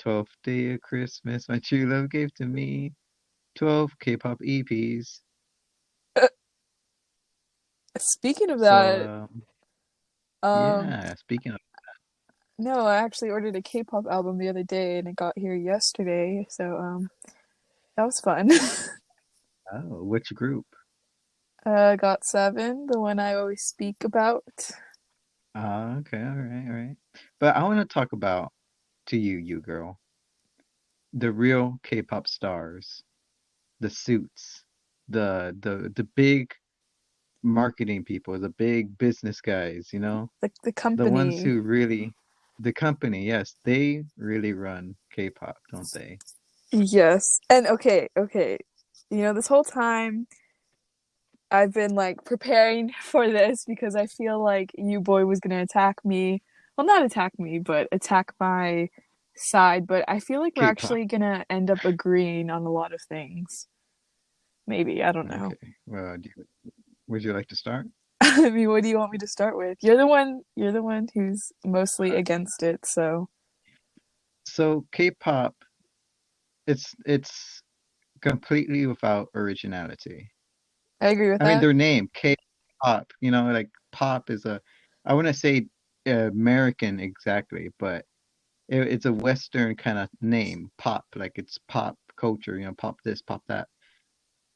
12th day of Christmas, my true love gave to me 12 K-pop EPs. Speaking of So, that, um, yeah, speaking of, no, I actually ordered a K-pop album the other day and it got here yesterday, so that was fun. oh, which group? Got Seven, the one I always speak about. Okay, all right, all right. But I want to talk about to you, you girl, the real K-pop stars, the suits, the big marketing people, the big business guys, The the ones company. who really, the company, yes, they really run K-pop, don't they? Yes. And okay. This whole time I've been like preparing for this because I feel like you boy was gonna attack me. Well, not attack me, but attack my side. But I feel like we're K-pop. actually gonna end up agreeing on a lot of things. Maybe, I don't know. Okay. Well, would you like to start? I mean, what do you want me to start with? You're the one who's mostly against it, so So K-pop, it's completely without originality. I agree with I mean, that. their name, K-pop, like pop is I wouldn't say American exactly, but it's a Western kind of name, pop, like it's pop culture, pop this, pop that.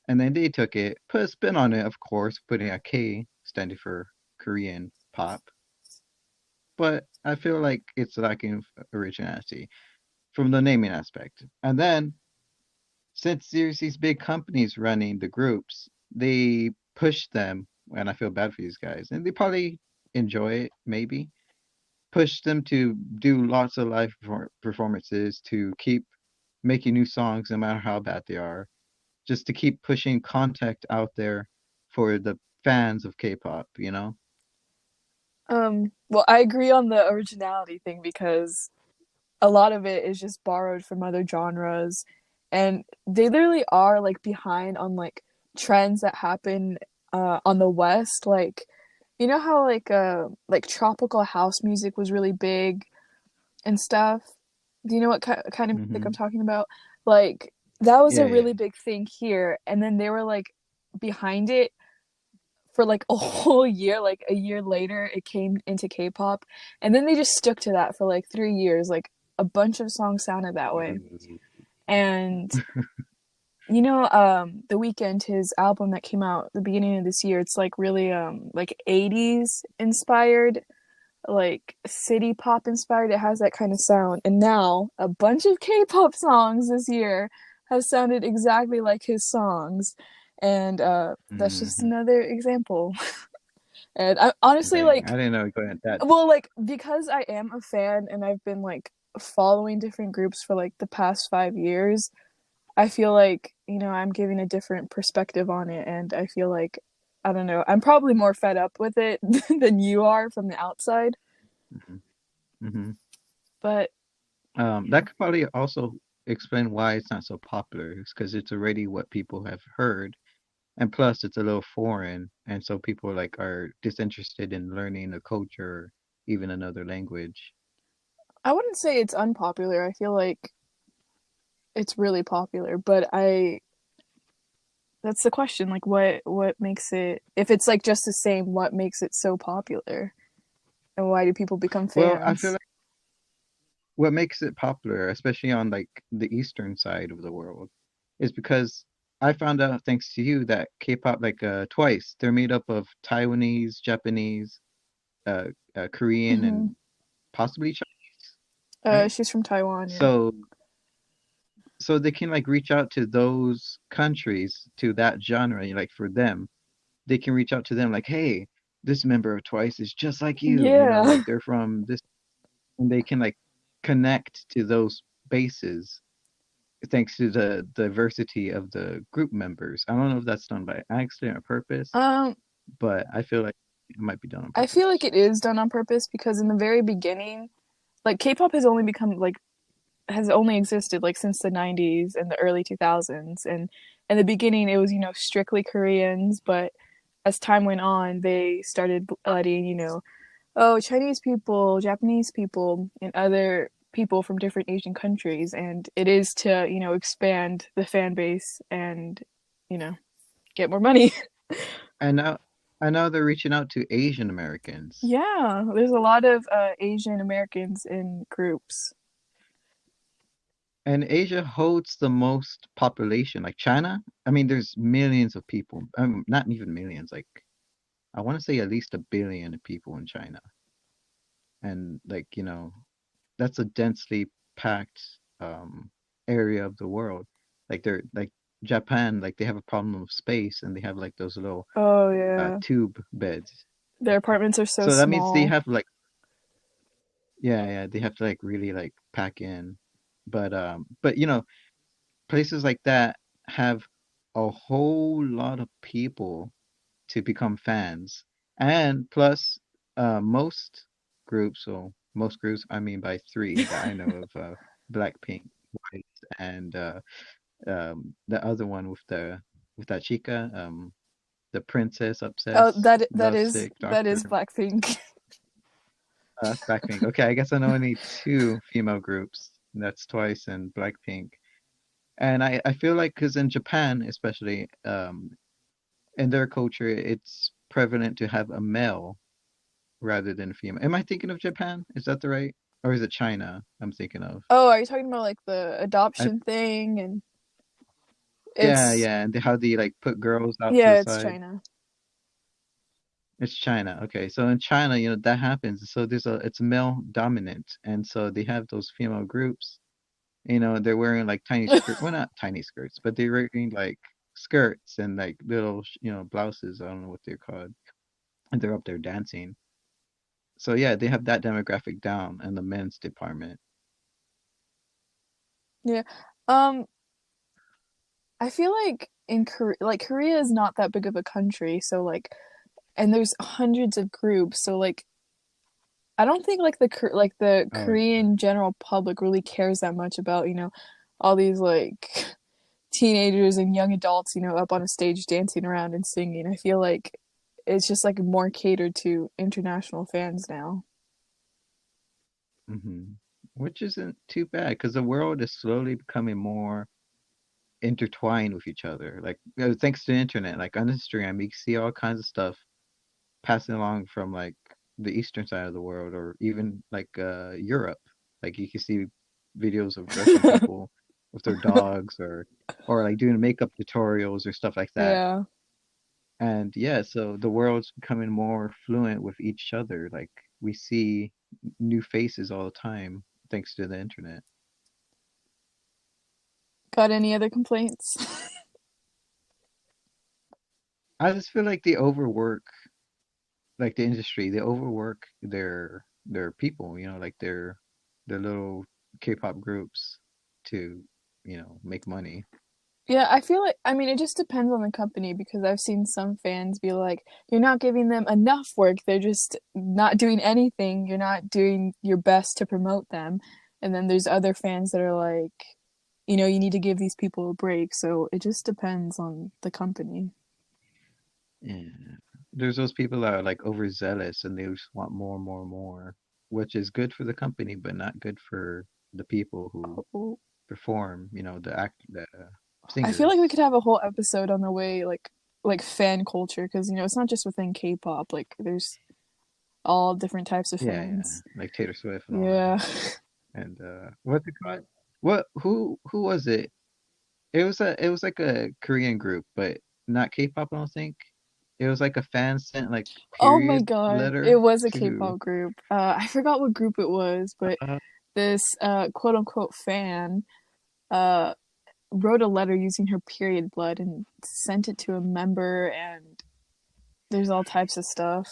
And then they took it, put a spin on it, of course, putting a K standing for Korean pop. But I feel like it's lacking originality from the naming aspect. And then, since there's these big companies running the groups, they push them, and I feel bad for these guys, and they probably enjoy it, maybe, push them to do lots of live performances, to keep making new songs no matter how bad they are, just to keep pushing content out there for the fans of K-pop. Well, I agree on the originality thing because a lot of it is just borrowed from other genres, and they literally are like behind on like trends that happen on the West. Like, you know how like tropical house music was really big and stuff. Do you know what kind of music I'm Hmm. talking about? Like that was a Yeah, yeah. really big thing here, and then they were like behind it for like a whole year. Like a year later, it came into K-pop, and then they just stuck to that for like 3 years. Like a bunch of songs sounded that way, and The Weeknd, his album that came out the beginning of this year, it's like really like 80s inspired, like city pop inspired. It has that kind of sound. And now a bunch of K-pop songs this year have sounded exactly like his songs. And that's just Hmm. another example. And I honestly Dang, I like, didn't know it going that. well, like because I am a fan and I've been like following different groups for like the past 5 years, I feel like, I'm giving a different perspective on it. And I feel like, I don't know, I'm probably more fed up with it than you are from the outside. Hmm. Hmm. But That could probably also explain why it's not so popular. It's because it's already what people have heard, and plus it's a little foreign, and so people like are disinterested in learning a culture, even another language. I wouldn't say it's unpopular. I feel like it's really popular, but I that's the question. Like what makes it, if it's like just the same, what makes it so popular? And why do people become Well, I feel fans? like what makes it popular, especially on like the eastern side of the world, is because I found out thanks to you that K-pop like twice they're made up of Taiwanese, Japanese, uh, Korean, Hmm. and possibly Chinese, right? She's from Taiwan, yeah. So they can like reach out to those countries to that genre, like for them, they can reach out to them like, hey, this member of Twice is just like you, Yeah. like they're from this, and they can like connect to those bases thanks to the diversity of the group members. I don't know if that's done by accident or purpose, Um, but I feel like it might be done on I feel like purpose. it is done on purpose because in the very beginning, like K-pop has only become like has only existed like since the 90s and the early 2000s, and in the beginning it was strictly Koreans, but as time went on they started letting oh Chinese people, Japanese people, and other people from different Asian countries, and it is to, expand the fan base and, you know, get more money. And now, I know they're reaching out to Asian Americans. Yeah, there's a lot of Asian Americans in groups. And Asia holds the most population, like China. I mean, there's millions of people. Not even millions. Like I want to say at least 1 billion people in China, and like that's a densely packed area of the world. Like they're like Japan, like they have a problem of space, and they have like those little Oh yeah. tube beds. Their apartments are so So that means they small. have like yeah, they have to like really like pack in. But places like that have a whole lot of people to become fans. And plus, most groups, I mean by three that I know of, Blackpink, White, and the other one with that chica, the princess Oh, obsessed, that is lovesick that is doctor. Blackpink. That's Blackpink. Okay, I guess I know only two female groups. That's Twice and Blackpink. And I feel like because in Japan, especially, in their culture, it's prevalent to have a male rather than a female. Am I thinking of Japan? Is that the right? Or is it China I'm thinking of? Oh, are you talking about like the I, adoption thing? And yeah, it's yeah, and how they like put girls out to yeah, the it's side. China. It's China. Okay, so in China, that happens. So it's male dominant, and so they have those female groups. They're wearing like tiny skirt. Well, not tiny skirts, but they're wearing like skirts and like little, blouses. I don't know what they're called, and they're up there dancing. So yeah, they have that demographic down in the men's department. Yeah. Um, I feel like in Korea, like Korea is not that big of a country, so like, and there's hundreds of groups, so like, I don't think like the Oh yeah. Korean general public really cares that much about, all these like teenagers and young adults, up on a stage dancing around and singing. I feel like it's just like more catered to international fans now. hmm Which isn't too bad because the world is slowly becoming more intertwined with each other. Like thanks to the internet, like on Instagram, you can see all kinds of stuff passing along from like the eastern side of the world or even like Europe. Like you can see videos of Russian people with their dogs or like doing makeup tutorials or stuff like that. Yeah. And yeah, so the world's becoming more fluent with each other. Like we see new faces all the time thanks to the internet. Got any other complaints? I just feel like they overwork, like the industry, they overwork their people, like their little K-pop groups to, make money. Yeah, I feel like, I mean, it just depends on the company because I've seen some fans be like, you're not giving them enough work. They're just not doing anything. You're not doing your best to promote them. And then there's other fans that are like, you need to give these people a break. So it just depends on the company. Yeah. There's those people that are like overzealous and they just want more and more and more, which is good for the company, but not good for the people who Oh, perform, the I feel like we singers. could have a whole episode on the way like fan culture because it's not just within K-pop. Like there's all different types of Yeah, yeah, fans. like Taylor Swift and all that. Yeah. And what's it called? Who was it? It was like a Korean group, but not K-pop, I don't think. It was like a fan sent like Oh my period God. It letter was a to K-pop group. I forgot what group it was, but uh, this quote unquote fan uh wrote a letter using her period blood and sent it to a member, and there's all types of stuff.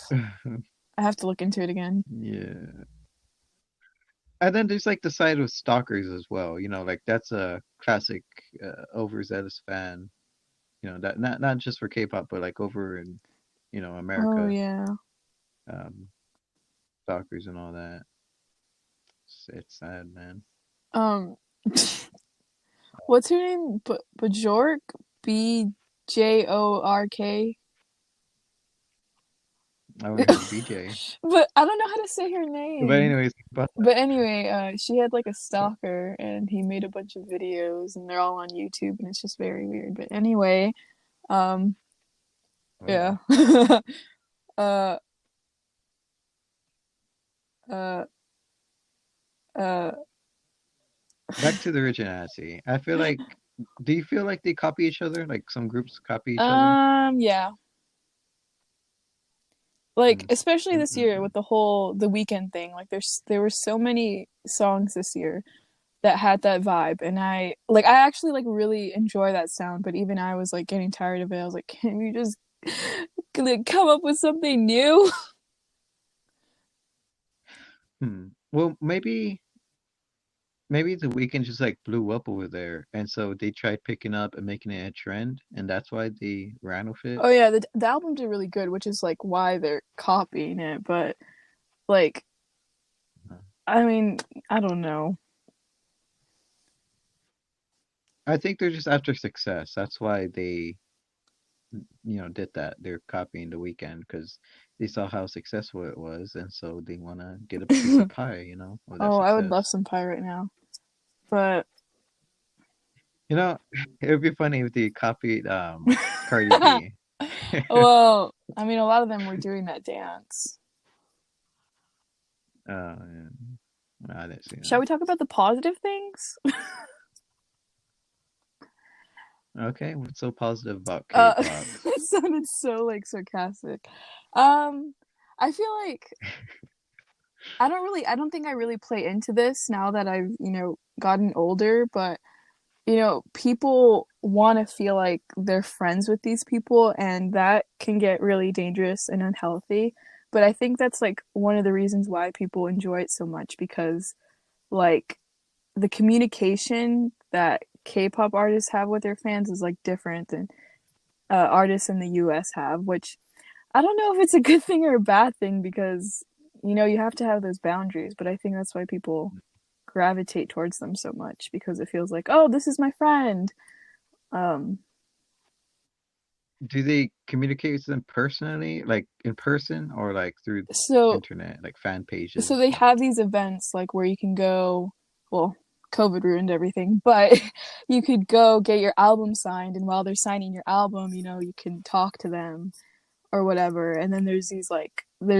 I have to look into it again. yeah. And then there's like the side with stalkers as well, like that's a classic overzealous fan, that not just for K-pop, but like over in, Oh America, yeah. um, stalkers and all that. It's sad, man. Um what's her name? Bjork? BJORK? I want to hear the BJ. But I don't know how to say her But name. anyways, but But anyway, she had like a stalker and he made a bunch of videos and they're all on YouTube and it's just very weird. But anyway, um, oh, yeah. uh, uh, uh, back to the originality. I feel like, do you feel like they copy each other? Like some groups copy each other? yeah. Like Mm, especially this year mm-mm. with the weekend thing. Like there were so many songs this year that had that vibe and I actually like really enjoy that sound, but even I was like getting tired of it. I was like, can you just like, come up with something new? Hmm. Well, maybe the weekend just like blew up over there, and so they tried picking up and making it a trend, and that's why they ran with it. Oh yeah, the album did really good, which is like why they're copying it, but like Uh, I mean, I don't know. I think they're just after success. That's why they, did that. They're copying the weekend because they saw how successful it was, and so they want to get a piece of pie, of that Oh, I would success. love some pie right now. But You know, it would be funny if they copied Cardi B. well, I mean a lot of them were doing that dance. Yeah. I didn't see Shall that. we talk about the positive things? Okay, what's so positive about K-pop? That sounded so like sarcastic. Um, I feel like I don't think I really play into this now that I've, gotten older, but people want to feel like they're friends with these people, and that can get really dangerous and unhealthy. But I think that's like one of the reasons why people enjoy it so much because like the communication that K-pop artists have with their fans is like different than artists in the US have, which I don't know if it's a good thing or a bad thing because you have to have those boundaries, but I think that's why people gravitate towards them so much because it feels like, oh, this is my friend. Um, Do they communicate with them personally, like in person, or like through so internet, like fan so pages? they have these events like where you can go, well, COVID ruined everything, but you could go get your album signed, and while they're signing your album, you can talk to them or whatever. And then there's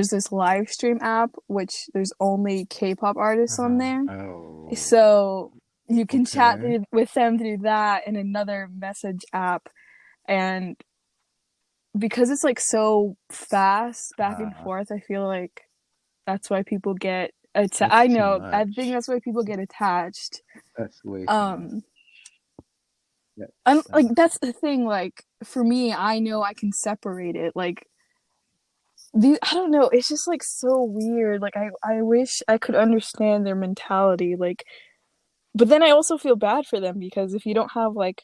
this live stream app which there's only K-pop artists on Uh-huh. there. Oh, So you can chat okay. with them through that and another message app. And because it's like so fast back and Uh, forth, I feel like that's why people get that's I too know. I think much. that's why people get attached. That's way too much. Um Yeah. and like Uh, that's the thing, like for me, I know I can separate it. Like I don't know, it's just like so weird. Like I wish I could understand their mentality. Like but then I also feel bad for them because if you don't have like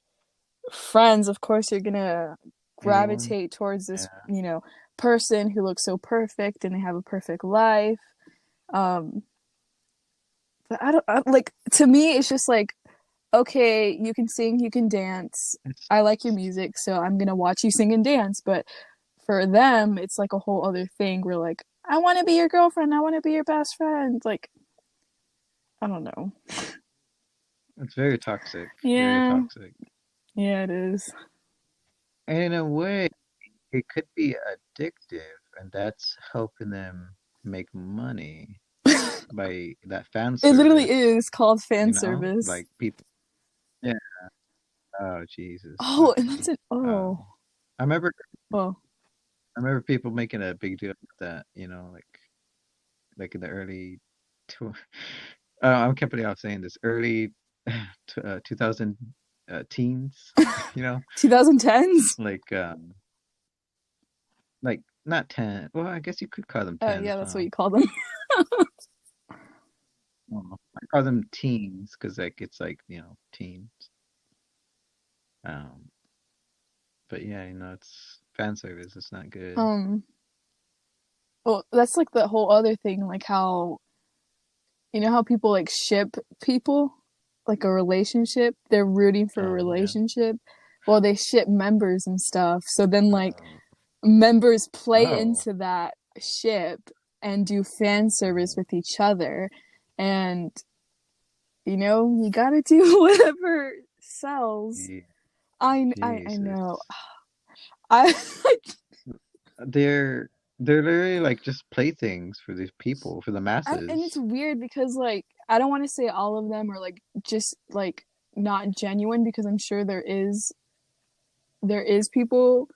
friends, of course you're gonna anyone? gravitate towards this, Yeah. person who looks so perfect and they have a perfect life. Um, but like to me, it's just like, okay, you can sing, you can dance. It's I like your music, so I'm gonna watch you sing and dance. But for them, it's like a whole other thing. Where like, I want to be your girlfriend, I want to be your best friend. Like, I don't know. it's very toxic. Very Yeah, toxic. yeah, it is. And in a way, it could be addictive, and that's helping them make money by that fan It literally service, is called fan service. Like people. Yeah. Oh, Jesus. Oh, and Okay. that's an Um, oh. I remember Well, I remember people making a big deal about that, like in the early tw I can't believe I'm saying this, early 2000 teens, you know, 2010s. like like not 10. Well, I guess you could call them Yeah, 10s, that's what huh? you call them. Well, I call them teens because like it's like, teens. Um, but yeah, it's fan service. It's not good. Um, well, that's like the whole other thing, like how how people like ship people, like a relationship. They're rooting for a Oh yeah. relationship. Well, they ship members and stuff. So then like Oh. members play Oh. into that ship and do fan service with each other. And, you gotta do whatever sells. Ye- I know. Jesus. I They're they're literally like just playthings for these people, for the and it's masses. weird because like I don't want to say all of them are like just like not genuine because I'm sure there is people.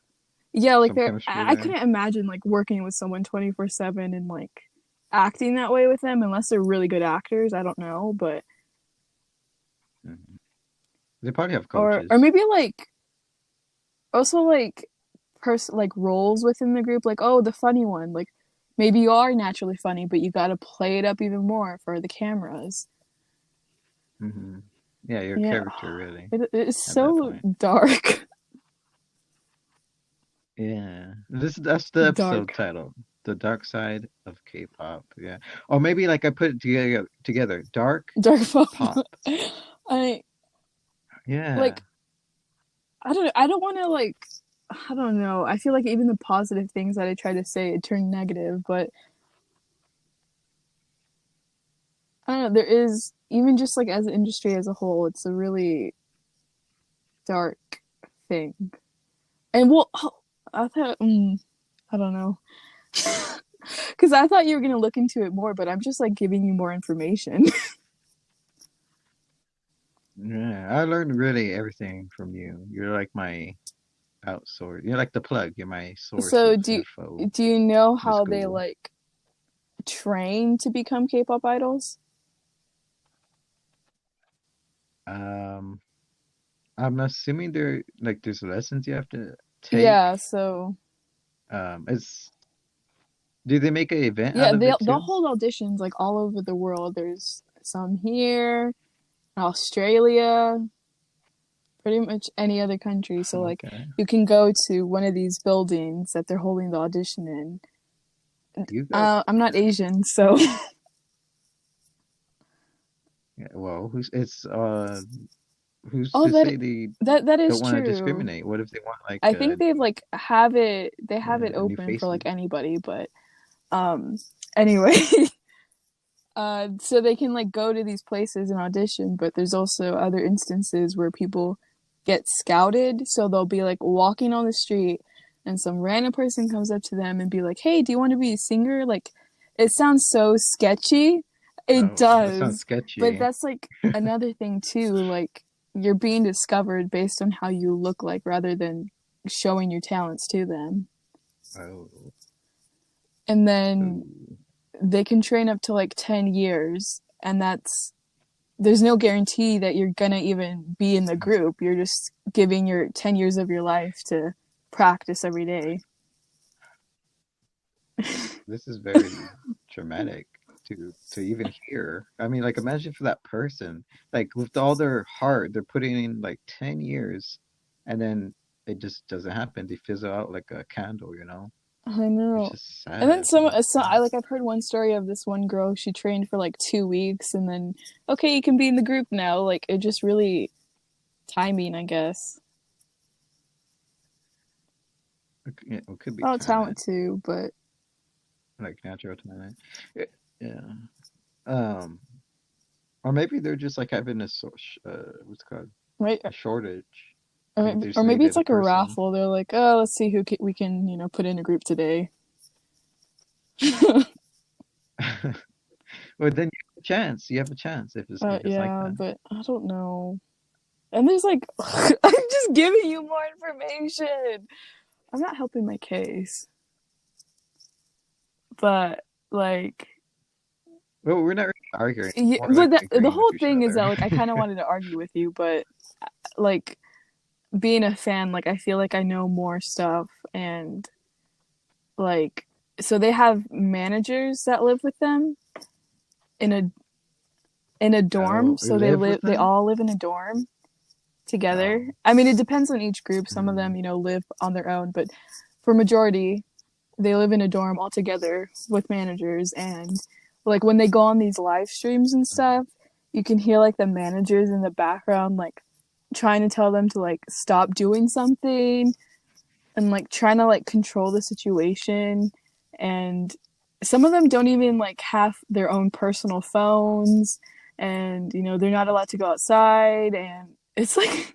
Yeah, like Some chemistry I there. couldn't imagine like working with someone 24/7 and like acting that way with them unless they're really good actors. I don't know, but Mhm. They probably have or coaches. maybe like also like like roles within the group, like oh the funny one, like maybe you are naturally funny, but you got to play it up even more for the cameras. Hmm. Yeah, your Yeah, character really it's at that so point. dark. Yeah, that's the episode Dark. title, "The Dark Side of K-pop." Yeah, or maybe like I put it together, dark Dark pop. pop. I Yeah. like I don't want to like I don't know. I feel like even the positive things that I try to say it turned negative, but I don't know, there is even just like as an industry as a whole, it's a really dark thing. And well, oh, I thought I don't know. Cuz I thought you were going to look into it more, but I'm just like giving you more information. Yeah, I learned really everything from you. You're like my outsource. You're like the plug. You're my source So of info. do you know Just how they Google. like train to become K-pop idols? Um, I'm assuming there's lessons you have to take. Yeah, so It's do they make an event yeah, out of it they'll too? hold auditions like all over the world. There's some here, Australia, pretty much any other country. So like Okay, you can go to one of these buildings that they're holding the audition in. you got. I'm not Asian, so Yeah, well, who's oh to say they that is don't want to true. discriminate? What if they want like I think they've like have it new open for like faces? anybody, but um anyway, so they can like go to these places and audition, but there's also other instances where people get scouted. So they'll be like walking on the street and some random person comes up to them and be like, "Hey, do you want to be a singer?" Like it sounds so sketchy. It Oh, that sounds does. But sketchy. that's like another thing too, like you're being discovered based on how you look like rather than showing your talents to them. Oh, And then ooh. they can train up to like 10 years and that's there's no guarantee that you're gonna even be in the group. You're just giving your 10 years of your life to practice every day. This is very traumatic to even hear. I mean, like imagine for that person, like with all their heart, they're putting in like 10 years and then it just doesn't happen. They fizzle out like a candle. I It's know. just And then sad. It's sad. I've heard one story of this one girl. She trained for like 2 weeks, and then okay, you can be in the group now. Like it just really timing, I guess. It could be Oh, talent talent, too, but like natural talent. Yeah. Um, or maybe they're just like having what's it called? right, A shortage. Like they or just maybe it's needed a like a person. raffle. They're like, oh, let's see we can put in a group today. Well, then you have a chance. You have a chance if it's like Yeah, that. but I don't know. And there's like, I'm just giving you more information. I'm not helping my case, but like, Well, we're not really arguing. yeah, More but like the agreeing with whole each thing is other. that like I kind of wanted to argue with you, but like being a fan, like I feel like I know more stuff, and like so they have managers that live with them in a dorm, Oh, we so live with they them? all live in a dorm Oh, together. I mean, it depends on each group. Some of them, mm, live on their own, but for majority, they live in a dorm all together with managers. And like when they go on these live streams and mm. stuff, you can hear like the managers in the background like trying to tell them to like stop doing something and like trying to like control the situation. and some of them don't even like have their own personal phones, and they're not allowed to go outside, and it's like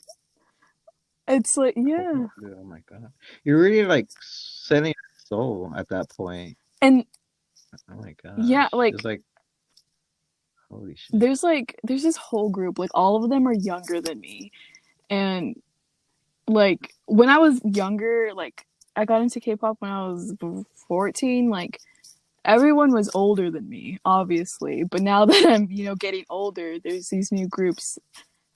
yeah. Oh my God. You're really like selling your soul at that point. And Oh my yeah, gosh. It's like like, holy shit. there's this whole group, like all of them are younger than me. And like when I was younger, like I got into K-pop when I was 14, like everyone was older than me, obviously. But now that I'm, getting older, there's these new groups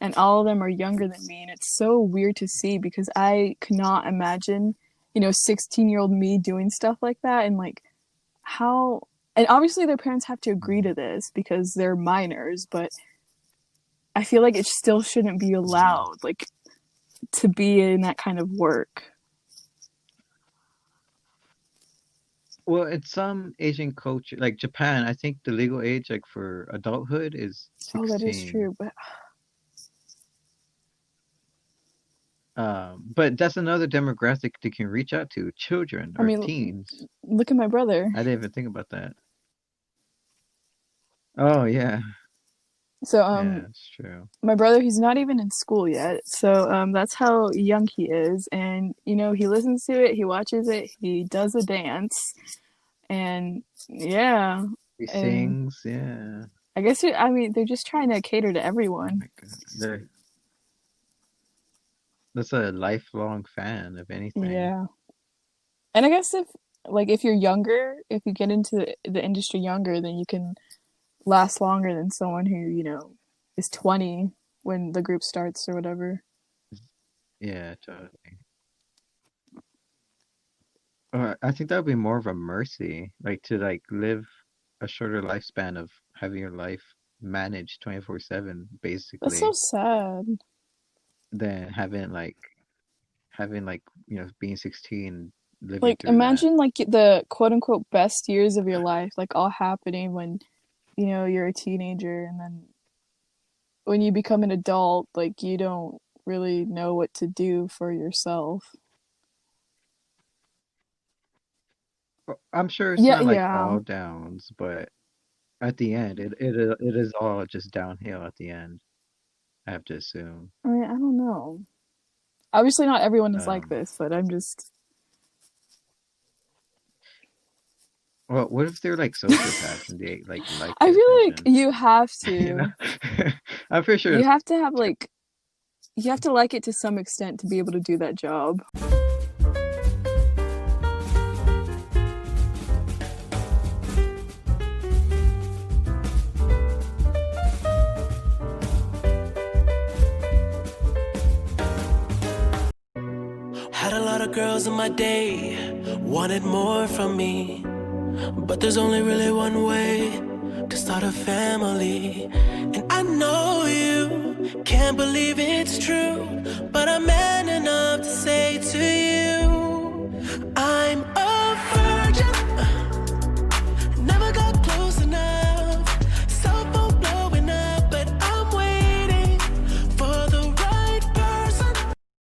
and all of them are younger than me. And it's so weird to see because I cannot imagine, 16-year-old me doing stuff like that. And like how, and obviously their parents have to agree to this because they're minors, but I feel like it still shouldn't be Mhm. allowed, like to be in that kind of work. Well, in some Asian culture, like Japan, I think the legal age like for adulthood is Oh, that is 16. true. But But that's another demographic they can reach out to, children I or mean, teens. look at my brother. I didn't even think about that. Oh yeah, So, yeah, it's true. my brother, he's not even in school yet. So, that's how young he is. And, he listens to it, he watches it, he does a dance. And yeah. He And sings, yeah. I guess, I mean, they're just trying to cater to Oh everyone. my God, that's a lifelong fan of anything. Yeah. And I guess if you're younger, if you get into the industry younger, then you can last longer than someone who, is 20 when the group starts or whatever. Yeah, totally. Or I think that would be more of a mercy, like to like live a shorter lifespan of having your life managed 24/7, That's so basically, sad. than having like, being 16, living Like through that. imagine like the quote unquote best years of your life like all happening when, you're a teenager, and then when you become an adult, like you don't really know what to do for yourself. Well, I'm sure it's Yeah, not like yeah. all downs, but at the end, it is all just downhill at the end, I have to assume. I mean, I don't know. Obviously not everyone is like Um, this, but I'm just well, what if they're like sociopaths and they like I the feel like attention? you have You know, to. I'm pretty sure You it's have to have like you have to like it to some extent to be able to do that job. Had a lot of girls in my day, wanted more from me. But there's only really one way to start a family. And I know you can't believe it's true, but I'm man enough to say to you,